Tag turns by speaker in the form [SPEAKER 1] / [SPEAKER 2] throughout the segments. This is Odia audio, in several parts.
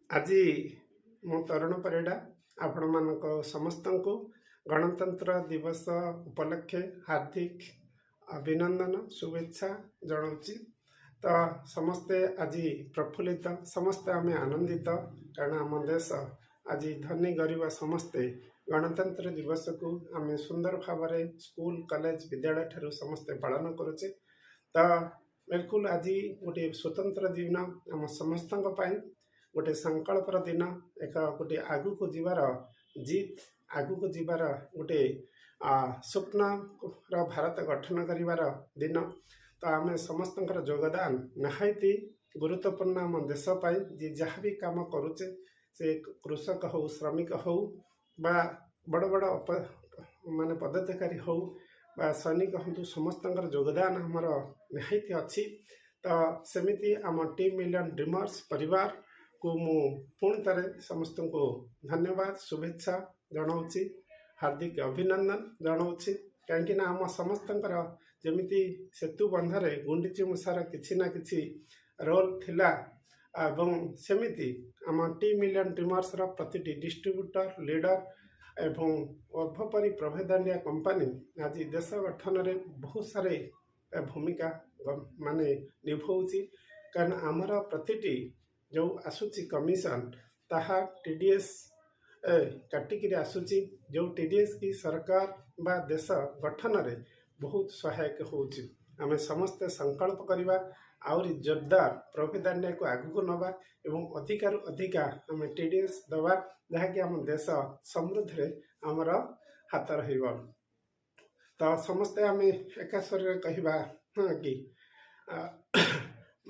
[SPEAKER 1] ଆଜି ମୁଁ ତରୁଣ ପରିଡ଼ା ଆପଣମାନଙ୍କ ସମସ୍ତଙ୍କୁ ଗଣତନ୍ତ୍ର ଦିବସ ଉପଲକ୍ଷେ ହାର୍ଦ୍ଦିକ ଅଭିନନ୍ଦନ ଶୁଭେଚ୍ଛା ଜଣାଉଛି। ତ ସମସ୍ତେ ଆଜି ପ୍ରଫୁଲ୍ଲିତ, ସମସ୍ତେ ଆମେ ଆନନ୍ଦିତ, କାରଣ ଆମ ଦେଶ ଆଜି ଧନୀ ଗରିବ ସମସ୍ତେ ଗଣତନ୍ତ୍ର ଦିବସକୁ ଆମେ ସୁନ୍ଦର ଭାବରେ ସ୍କୁଲ କଲେଜ ବିଦ୍ୟାଳୟ ଠାରୁ ସମସ୍ତେ ପାଳନ କରୁଛେ। ତ ବିଲକୁଲ ଆଜି ଗୋଟିଏ ସ୍ୱତନ୍ତ୍ର ଦିନ ଆମ ସମସ୍ତଙ୍କ ପାଇଁ, ଗୋଟେ ସଂକଳ୍ପର ଦିନ, ଗୋଟେ ଆଗକୁ ଯିବାର ଜିତ୍, ଆଗକୁ ଯିବାର ଗୋଟେ ସ୍ୱପ୍ନର ଭାରତ ଗଠନ କରିବାର ଦିନ। ତ ଆମେ ସମସ୍ତଙ୍କର ଯୋଗଦାନ ନିହାତି ଗୁରୁତ୍ୱପୂର୍ଣ୍ଣ ଆମ ଦେଶ ପାଇଁ। ଯେ ଯାହା ବି କାମ କରୁଛେ, ସେ କୃଷକ ହଉ, ଶ୍ରମିକ ହଉ, ବା ବଡ଼ ବଡ଼ ମାନେ ପଦାଧିକାରୀ ହଉ ବା ସୈନିକ ହୁଅନ୍ତୁ, ସମସ୍ତଙ୍କର ଯୋଗଦାନ ଆମର ନିହାତି ଅଛି। ତ ସେମିତି ଆମ ଟିମ୍ ମିଲିୟନ୍ ଡ୍ରିମର୍ସ ପରିବାରକୁ ମୁଁ ପୁଣି ଥରେ ସମସ୍ତଙ୍କୁ ଧନ୍ୟବାଦ ଶୁଭେଚ୍ଛା ଜଣାଉଛି, ହାର୍ଦ୍ଦିକ ଅଭିନନ୍ଦନ ଜଣାଉଛି। କାହିଁକିନା ଆମ ସମସ୍ତଙ୍କର ଯେମିତି ସେତୁ ବନ୍ଧରେ ଗୁଣ୍ଡିଚି ମୂଷାର କିଛି ନା କିଛି ରୋଲ୍ ଥିଲା, ଏବଂ ସେମିତି ଆମ ଟିମ୍ ମିଲିୟନ୍ ଡ୍ରିମର୍ସର ପ୍ରତିଟି ଡିଷ୍ଟ୍ରିବ୍ୟୁଟର, ଲିଡର ଏବଂ ଅଭପରି ପ୍ରଭେଦାଣ୍ଡିଆ କମ୍ପାନୀ ଆଜି ଦେଶ ଗଠନରେ ବହୁତ ସାରା ଭୂମିକା ମାନେ ନିଭାଉଛି। କାରଣ ଆମର ପ୍ରତିଟି ଯେଉଁ ଆସୁଛି କମିଶନ, ତାହା TDS କାଟିକିରି ଆସୁଛି, ଯେଉଁ TDS କି ସରକାର ବା ଦେଶ ଗଠନରେ ବହୁତ ସହାୟକ ହେଉଛି। ଆମେ ସମସ୍ତେ ସଂକଳ୍ପ କରିବା, ଆହୁରି ଜୋରଦାର ପ୍ରଭେଦାଣ୍ଡିଆକୁ ଆଗକୁ ନେବା ଏବଂ ଅଧିକାରୁ ଅଧିକା ଆମେ TDS ଦେବା, ଯାହାକି ଆମ ଦେଶ ସମୃଦ୍ଧିରେ ଆମର ହାତ ରହିବ। ତ ସମସ୍ତେ ଆମେ ଏକା ସ୍ୱରରେ କହିବା କି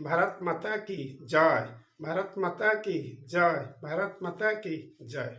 [SPEAKER 1] ଭାରତ ମାତା କି ଜୟ, ଭାରତ ମାତା କି ଜୟ, ଭାରତ ମାତା କି ଜୟ।